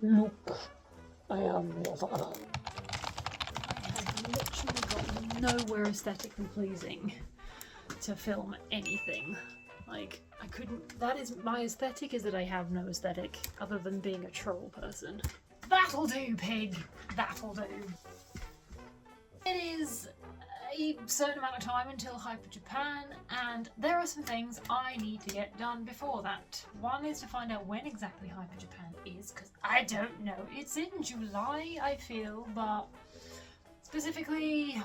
Look, I am your father. I have literally got nowhere aesthetically pleasing to film anything. Like, I couldn't. That is my aesthetic, is that I have no aesthetic other than being a troll person. That'll do, pig. That'll do. It is a certain amount of time until Hyper Japan, and there are some things I need to get done before that. One is to find out when exactly Hyper Japan is, because I don't know. It's in July, I feel, but specifically,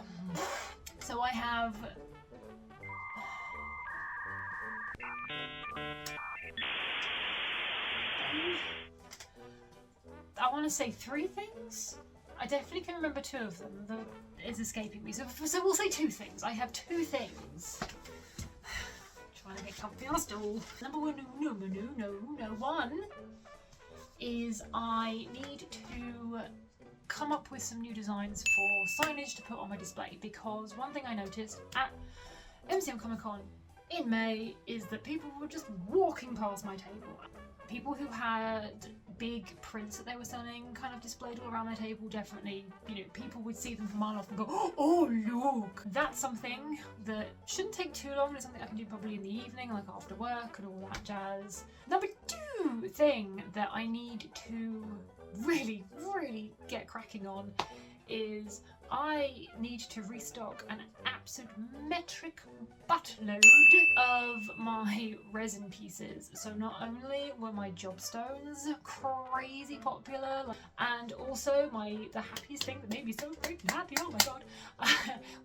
so I have I want to say 3 things. I definitely can remember 2 of them. That is escaping me. So we'll say 2 things. I have 2 things. Trying to get comfy on a stool. Number 1, one is I need to come up with some new designs for signage to put on my display, because one thing I noticed at MCM Comic Con in May is that people were just walking past my table. People who had big prints that they were selling kind of displayed all around their table, definitely, you know, people would see them from a mile off and go, oh look! That's something that shouldn't take too long. It's something I can do probably in the evening, like after work and all that jazz. Number 2 thing that I need to really get cracking on is I need to restock an absolute metric buttload of my resin pieces. So not only were my job stones crazy popular, and also the happiest thing that made me so freaking happy, oh my god,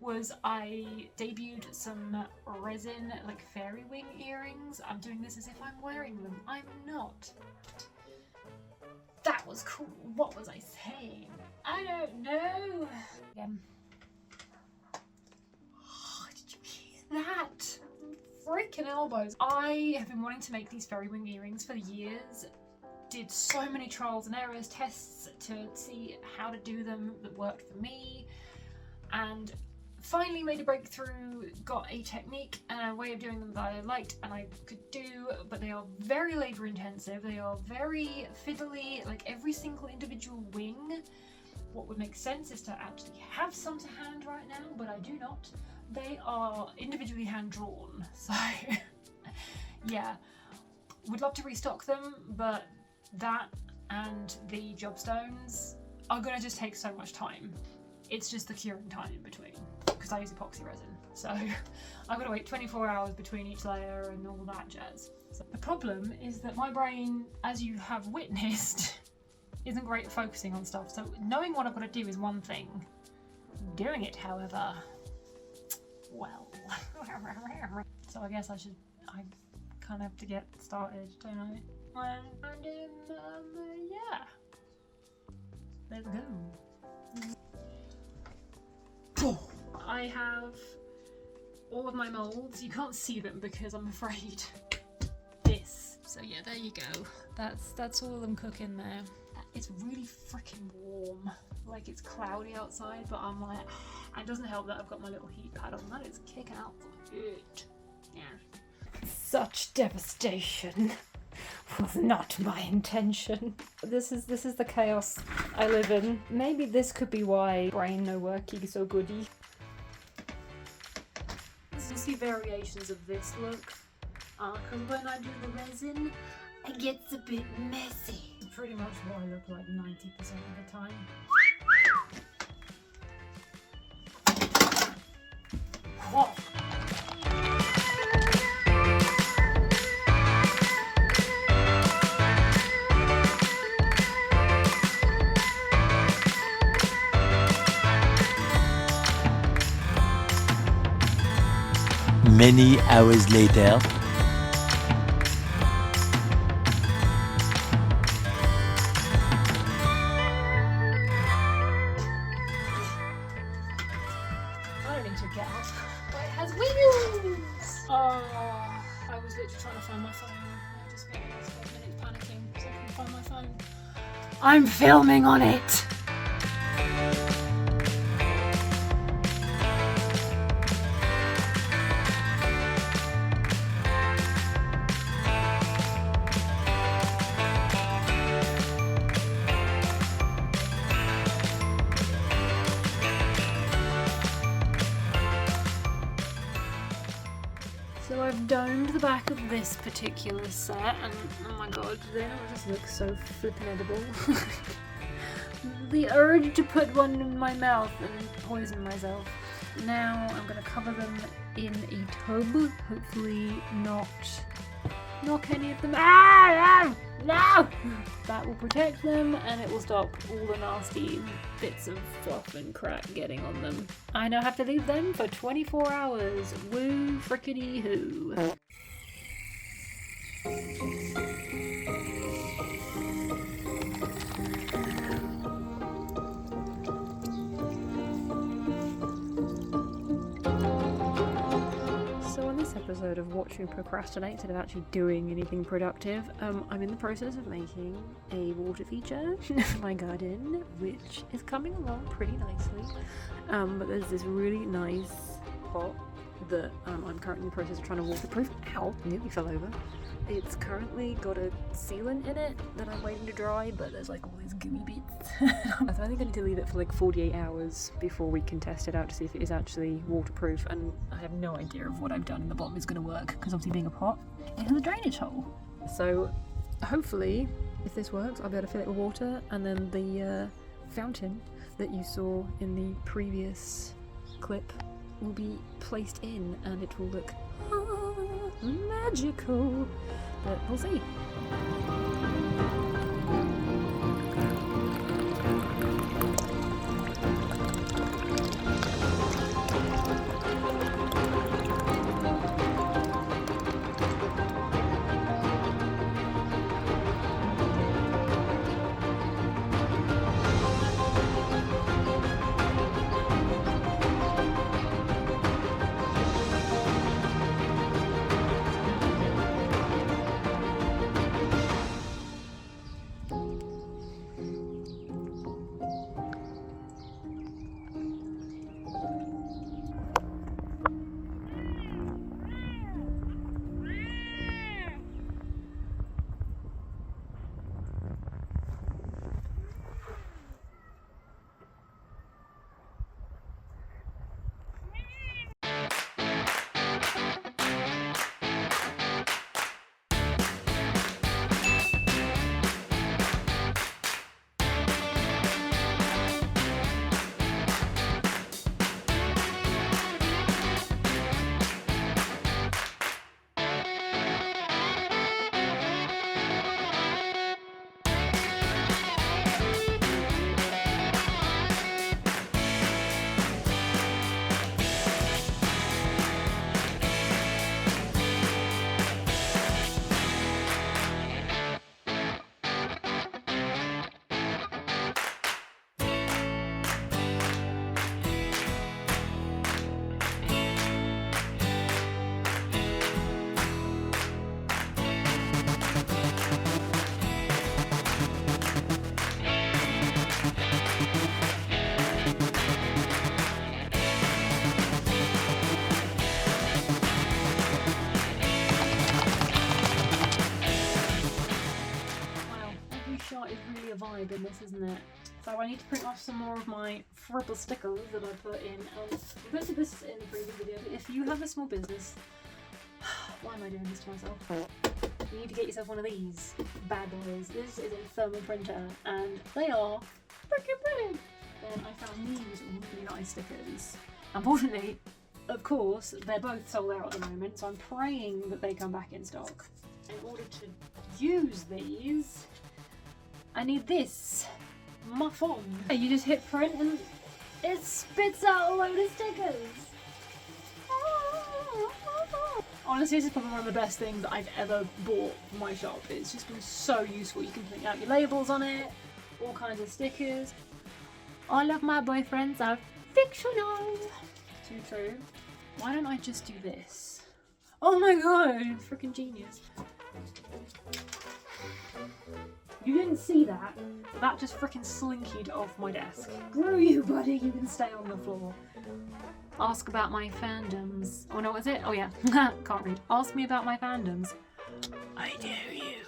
was I debuted some resin, like fairy wing earrings. I'm doing this as if I'm wearing them. I'm not. That was cool. What was I saying? I don't know. Again. Oh, did you hear that? Freaking elbows. I have been wanting to make these fairy wing earrings for years. Did so many trials and errors, tests to see how to do them that worked for me, and finally made a breakthrough, got a technique and a way of doing them that I liked and I could do, but they are very labour intensive, they are very fiddly, like every single individual wing. What would make sense is to actually have some to hand right now, but I do not. They are individually hand drawn, so yeah, would love to restock them, but that and the job stones are gonna just take so much time. It's just the curing time in between, because I use epoxy resin, so I've got to wait 24 hours between each layer and all that jazz. So the problem is that my brain, as you have witnessed, isn't great at focusing on stuff, so knowing what I've got to do is one thing. Doing it, however, well. So I guess I kind of have to get started, don't I? And yeah. Let's go. I have all of my molds. You can't see them because I'm afraid this. So yeah, there you go. That's all of them cooking there. It's really freaking warm. Like, it's cloudy outside, but I'm like, and it doesn't help that I've got my little heat pad on. That is kicking out the heat. Yeah. Such devastation was not my intention. This is the chaos I live in. Maybe this could be why brain no working so goody. You'll see variations of this look, because when I do the resin, it gets a bit messy. It's pretty much what I look like 90% of the time. Whoa. Many hours later. I don't need to get up, but it has wheels! Oh, I was literally trying to find my phone. I just spent the last 5 minutes panicking so I couldn't find my phone. I'm filming on it! So I've domed the back of this particular set, and oh my god, they don't just look so flippin' edible. The urge to put one in my mouth and poison myself. Now I'm gonna cover them in a tub, hopefully not knock any of them out. No! That will protect them and it will stop all the nasty bits of fluff and crap getting on them. I now have to leave them for 24 hours. Woo frickety hoo. Episode of Watch Me Procrastinate instead of actually doing anything productive. I'm in the process of making a water feature for my garden, which is coming along pretty nicely. But there's this really nice pot that I'm currently in the process of trying to waterproof. Ow, nearly fell over. It's currently got a sealant in it that I'm waiting to dry, but there's like all these gooey bits. I'm only going to leave it for like 48 hours before we can test it out to see if it is actually waterproof, and I have no idea if what I've done in the bottom is going to work, because obviously being a pot, it has a drainage hole. So hopefully, if this works, I'll be able to fill it with water, and then the fountain that you saw in the previous clip will be placed in, and it will look magical. But we'll see. vibe in this, isn't it? So I need to print off some more of my fribble stickers that I put in. I posted this in the previous video, but if you have a small business, why am I doing this to myself? You need to get yourself one of these bad boys. This is a thermal printer, and they are freaking brilliant. Then I found these really nice stickers. Unfortunately, of course, they're both sold out at the moment, so I'm praying that they come back in stock. In order to use these, I need this, my phone. You just hit print and it spits out a load of stickers. Honestly, this is probably one of the best things that I've ever bought for my shop. It's just been so useful. You can print out your labels on it, all kinds of stickers. All of my boyfriends are fictional. Too true. Why don't I just do this? Oh my god, freaking genius. You didn't see that. That just freaking slinkied off my desk. Screw you, buddy. You can stay on the floor. Ask about my fandoms. Oh no, what is it? Oh yeah. Can't read. Ask me about my fandoms. I dare you.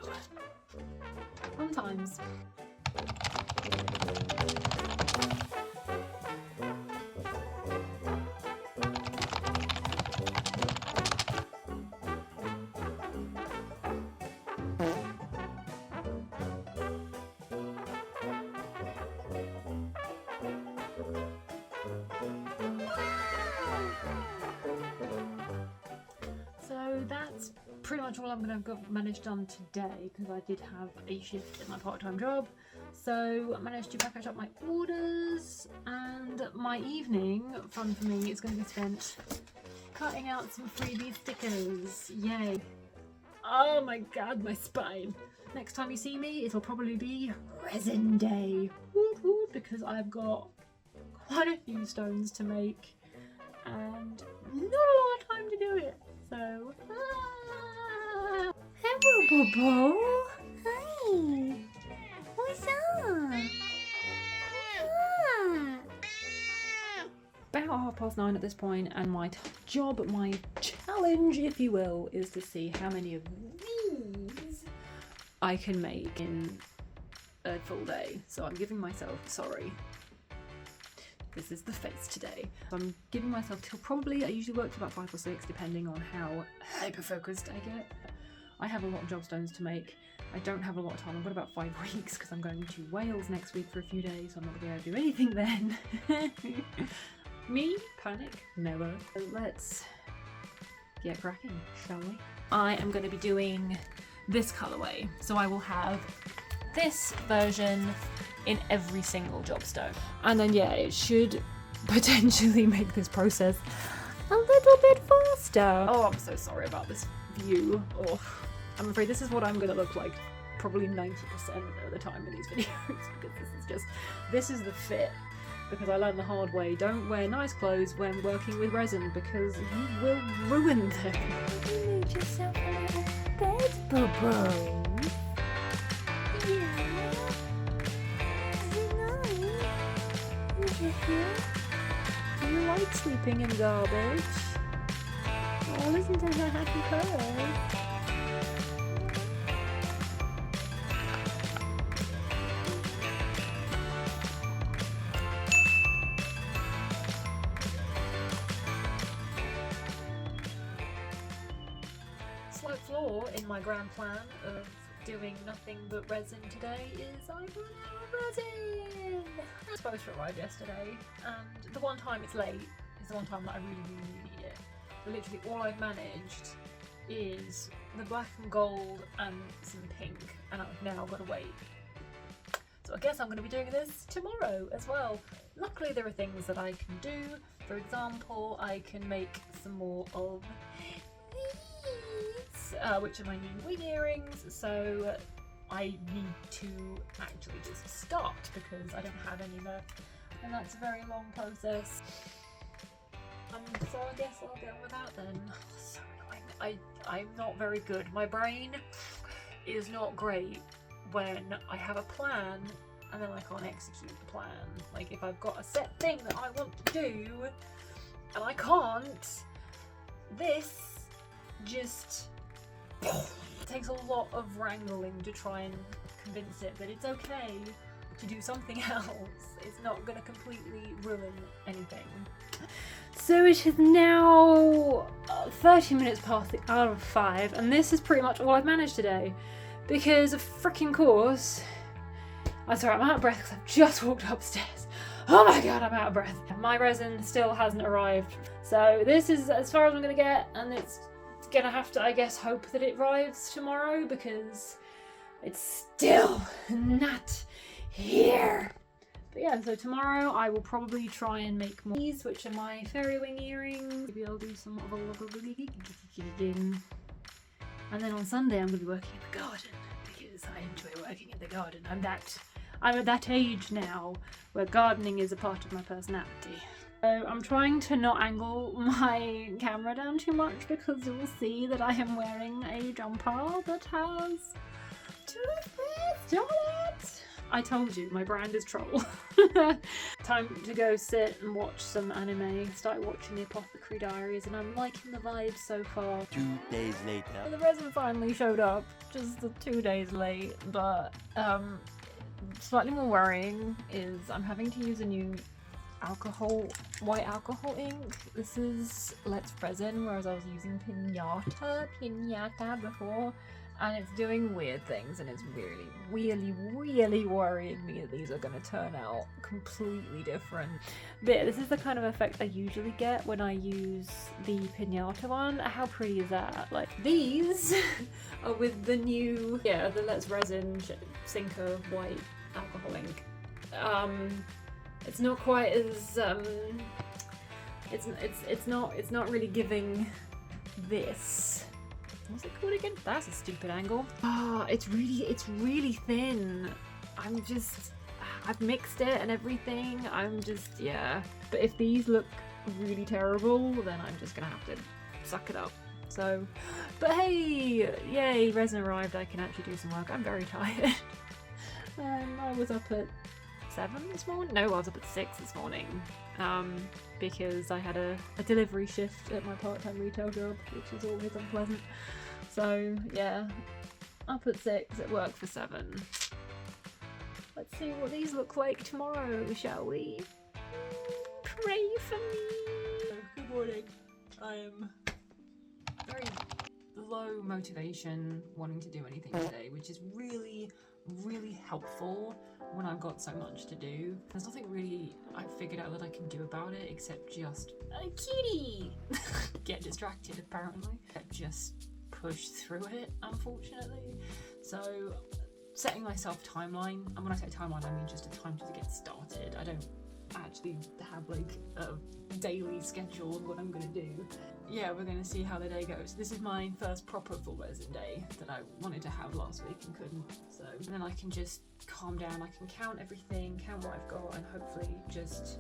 Fun times. that's pretty much all I'm going to manage done today, because I did have a shift in my part-time job. So I managed to package up my orders, and my evening, fun for me, is going to be spent cutting out some freebie stickers. Yay. Oh my god, my spine. Next time you see me, it'll probably be resin day. Woo-hoo, because I've got quite a few stones to make and not a lot of time to do it. So, Hello, Bobo. Hi. What's up? about 9:30 at this point, and my job, my challenge, if you will, is to see how many of these I can make in a full day. So I'm giving myself, sorry, this is the face today. I'm giving myself till probably, I usually work for about 5 or 6 depending on how hyper-focused I get. I have a lot of job stones to make. I don't have a lot of time. I've got about 5 weeks because I'm going to Wales next week for a few days, so I'm not going to be able to do anything then. Me? Panic? Never. So let's get cracking, shall we? I am going to be doing this colourway, so I will have this version in every single job stone. And then yeah, it should potentially make this process a little bit faster. Oh, I'm so sorry about this view. Oh, I'm afraid this is what I'm going to look like probably 90% of the time in these videos, because this is the fit. Because I learned the hard way, don't wear nice clothes when working with resin, because you will ruin them. You made yourself a little bed, Bobo. Yeah. Is it nice? Is it good? Do you like sleeping in garbage? Oh, listen to her happy purr. Slight flaw in my grand plan of doing nothing but resin today is I run out of resin! I was supposed to arrive yesterday, and the one time it's late is the one time that I really need it. So literally all I've managed is the black and gold and some pink, and I've now got to wait. So I guess I'm going to be doing this tomorrow as well. Luckily there are things that I can do. For example, I can make some more of which are my new wing earrings, so I need to actually just start because I don't have any left, and that's a very long process. So I guess I'll get on with that then. Oh, so annoying. I'm not very good. My brain is not great when I have a plan and then I can't execute the plan. Like if I've got a set thing that I want to do and I can't, this just it takes a lot of wrangling to try and convince it that it's okay to do something else. It's not going to completely ruin anything. So it is now 30 minutes past the hour of 5, and this is pretty much all I've managed today. Because of freaking course, I'm sorry, I'm out of breath because I've just walked upstairs. Oh my god, I'm out of breath. My resin still hasn't arrived. So this is as far as I'm going to get, and it's gonna have to, I guess, hope that it arrives tomorrow because it's still not here. But yeah, so tomorrow I will probably try and make more these, which are my fairy wing earrings. Maybe I'll do some of a and then on Sunday I'm gonna be working in the garden because I enjoy working in the garden. I'm at that age now where gardening is a part of my personality. So I'm trying to not angle my camera down too much because you will see that I am wearing a jumper that has toothpaste on it. I told you, my brand is troll. Time to go sit and watch some anime. Started watching The Apothecary Diaries and I'm liking the vibe so far. 2 days later. The resin finally showed up, just 2 days late, but slightly more worrying is I'm having to use a new white alcohol ink. This is Let's Resin, whereas I was using Pinata before, and it's doing weird things, and it's really, really, really worrying me that these are going to turn out completely different. But yeah, this is the kind of effect I usually get when I use the Pinata one. How pretty is that? Like, these are with the new, the Let's Resin Senyk white alcohol ink. It's not quite as it's not really giving this. What's it called again? That's a stupid angle. It's really thin. I've mixed it and everything. But if these look really terrible, then I'm just gonna have to suck it up. So, but hey, yay, resin arrived. I can actually do some work. I'm very tired. I was up at 7 this morning. No, I was up at 6 this morning. Because I had a delivery shift at my part-time retail job, which is always unpleasant. So yeah, up at 6, at work for 7. Let's see what these look like tomorrow, shall we? Pray for me. Good morning. I am very low motivation wanting to do anything today, which is really, really helpful when I've got so much to do. There's nothing really I've figured out that I can do about it except just a kitty get distracted apparently. Just push through it, unfortunately. So setting myself timeline, and when I say timeline I mean just a time to get started. I don't actually have like a daily schedule of what I'm gonna do. Yeah, we're gonna see how the day goes. This is my first proper full resin day that I wanted to have last week and couldn't. So then I can just calm down, I can count everything, count what I've got, and hopefully just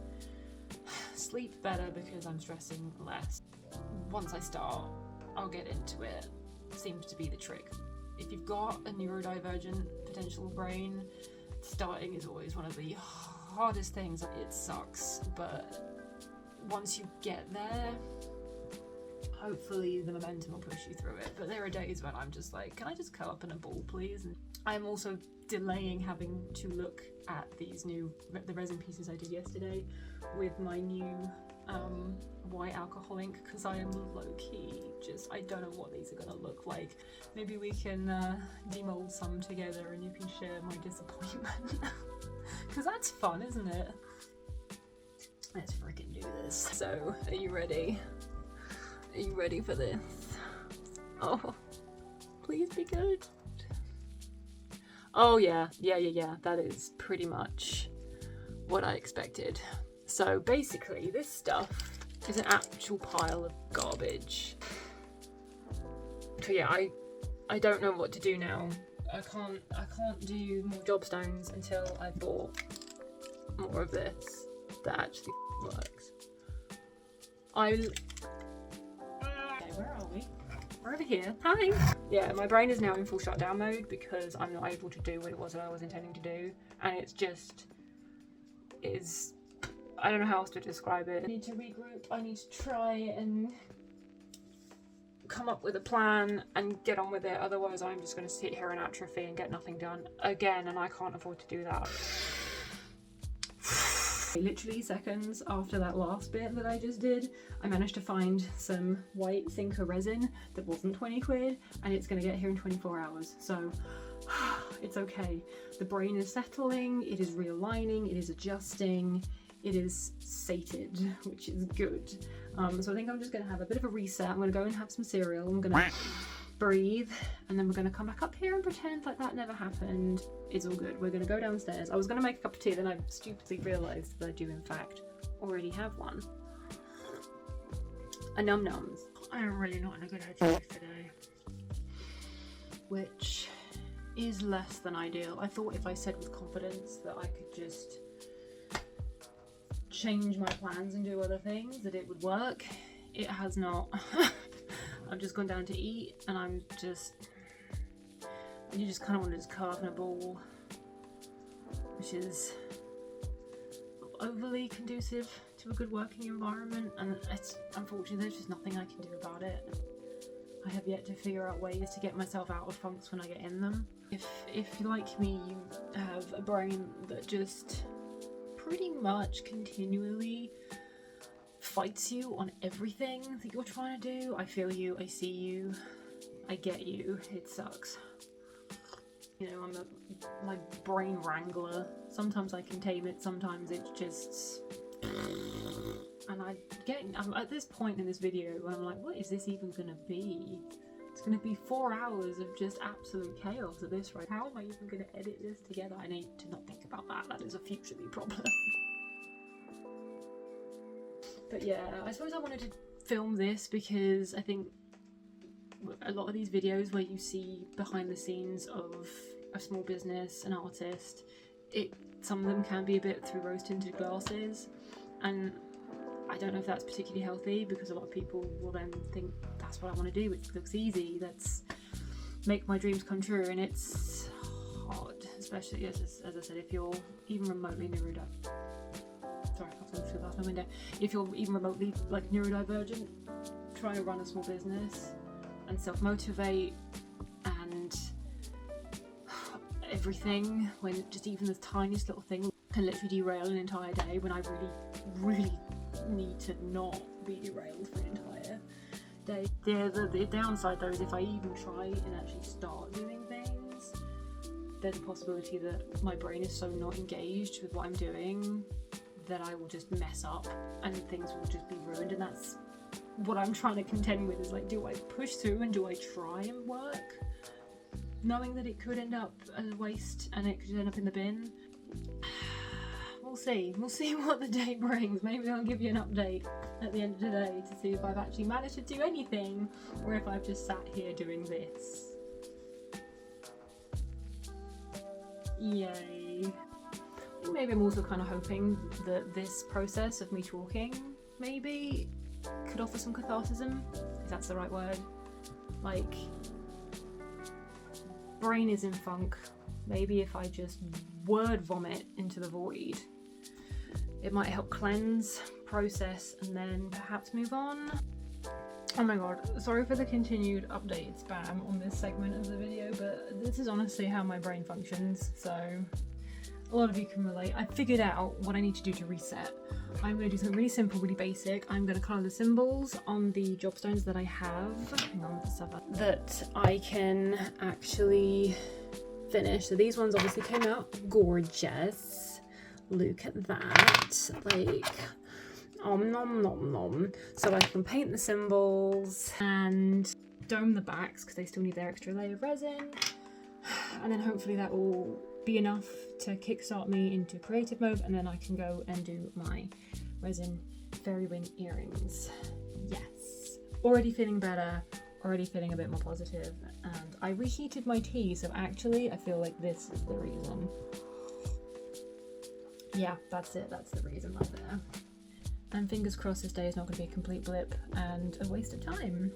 sleep better because I'm stressing less. Once I start, I'll get into it. Seems to be the trick. If you've got a neurodivergent potential brain, starting is always one of the hardest things. It sucks, but once you get there, hopefully the momentum will push you through it. But there are days when I'm just like, can I just curl up in a ball please? And I'm also delaying having to look at the resin pieces I did yesterday with my new white alcohol ink, because I am low-key I don't know what these are gonna look like. Maybe we can demold some together and you can share my disappointment. Because that's fun, isn't it? Let's freaking do this. So, are you ready? Are you ready for this? Oh, please be good. Oh yeah, that is pretty much what I expected. So basically this stuff is an actual pile of garbage. So yeah, I don't know what to do now. I can't do more job stones until I bought more of this that actually works. Okay, where are we? We're over here. Hi! Yeah, my brain is now in full shutdown mode because I'm not able to do what it was that I was intending to do. And it's just... I don't know how else to describe it. I need to regroup. I need to try and come up with a plan and get on with it. Otherwise, I'm just going to sit here and atrophy and get nothing done again, and I can't afford to do that. Literally seconds after that last bit that I just did, I managed to find some white Senyk resin that wasn't 20 quid, and it's going to get here in 24 hours. So it's okay. The brain is settling, it is realigning, it is adjusting, it is sated, which is good. So I think I'm just going to have a bit of a reset. I'm going to go and have some cereal. I'm going to breathe, and then we're going to come back up here and pretend like that never happened. It's all good. We're going to go downstairs. I was going to make a cup of tea, then I stupidly realised that I do in fact already have one. A num-nums. I am really not in a good headspace today, which is less than ideal. I thought if I said with confidence that I could just change my plans and do other things, that it would work. It has not. I've just gone down to eat, and you just kind of want to just curl up in a ball, which is overly conducive to a good working environment, and it's unfortunately there's just nothing I can do about it. I have yet to figure out ways to get myself out of funks when I get in them. If like me, you have a brain that just pretty much continually fights you on everything that you're trying to do, I feel you, I see you, I get you, it sucks. You know, my brain wrangler. Sometimes I can tame it, sometimes it's just... And I'm at this point in this video where I'm like, what is this even gonna be? It's gonna be 4 hours of just absolute chaos at this rate. How am I even gonna edit this together? I need to not think about that. That is a future me problem. But yeah, I suppose I wanted to film this because I think a lot of these videos where you see behind the scenes of a small business, an artist, some of them can be a bit through rose-tinted glasses, and I don't know if that's particularly healthy because a lot of people will then think that's what I want to do, it looks easy, let's make my dreams come true, and it's hard, especially as I said, if you're even remotely neurodivergent. Sorry, I can't see that window. If you're even remotely like neurodivergent, trying to run a small business and self-motivate and everything, when just even the tiniest little thing can literally derail an entire day, when I really need to not be derailed for an entire day. The downside though is if I even try and actually start doing things, there's a possibility that my brain is so not engaged with what I'm doing that I will just mess up and things will just be ruined, and that's what I'm trying to contend with, is like, do I push through and do I try and work, knowing that it could end up as a waste and it could end up in the bin? We'll see what the day brings. Maybe I'll give you an update at the end of the day to see if I've actually managed to do anything or if I've just sat here doing this. Yay. Maybe I'm also kind of hoping that this process of me talking maybe could offer some catharsis, if that's the right word. Like, brain is in funk. Maybe if I just word vomit into the void, it might help cleanse, process, and then perhaps move on. Oh my god, sorry for the continued updated spam on this segment of the video, but this is honestly how my brain functions, so a lot of you can relate. I figured out what I need to do to reset. I'm going to do something really simple, really basic. I'm going to colour the symbols on the job stones that I have, hang on, that I can actually finish. So these ones obviously came out gorgeous. Look at that, like, nom nom nom. So I can paint the symbols and dome the backs because they still need their extra layer of resin, and then hopefully that will be enough to kickstart me into creative mode, and then I can go and do my resin fairy ring earrings. Yes, already feeling better, already feeling a bit more positive, and I reheated my tea, so actually I feel like this is the reason. Yeah, that's it, that's the reason right there. And fingers crossed this day is not going to be a complete blip and a waste of time.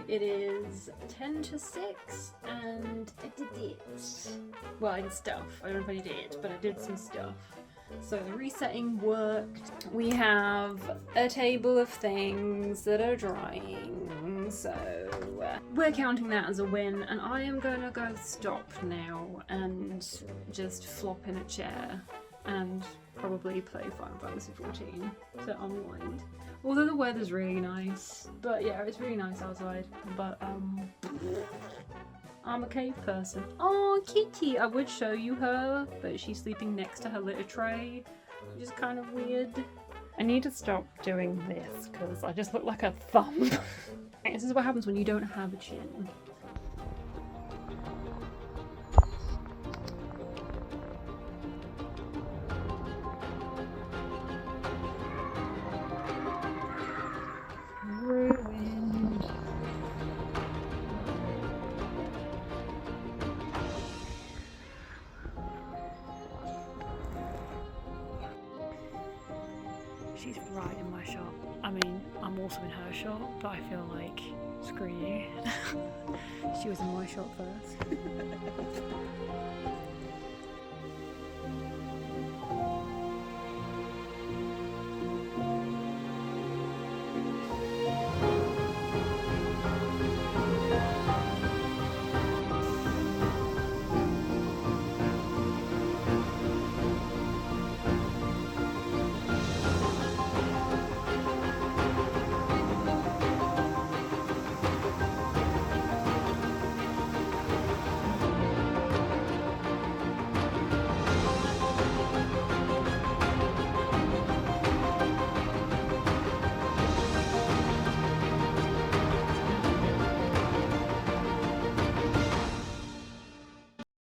It is 10 to 6 and I did it. Well, I did stuff. I don't know if I did it, but I did some stuff. So the resetting worked. We have a table of things that are drying, so we're counting that as a win, and I am gonna go stop now and just flop in a chair and probably play Final Fantasy 14 to unwind. Although the weather's really nice, but yeah, it's really nice outside, but I'm a cave person. Oh, Kitty! I would show you her, but she's sleeping next to her litter tray, which is kind of weird. I need to stop doing this, because I just look like a thumb. This is what happens when you don't have a chin. Ruined. She's right in my shop. I mean, I'm also in her shop, but I feel like, screw you. She was in my shop first.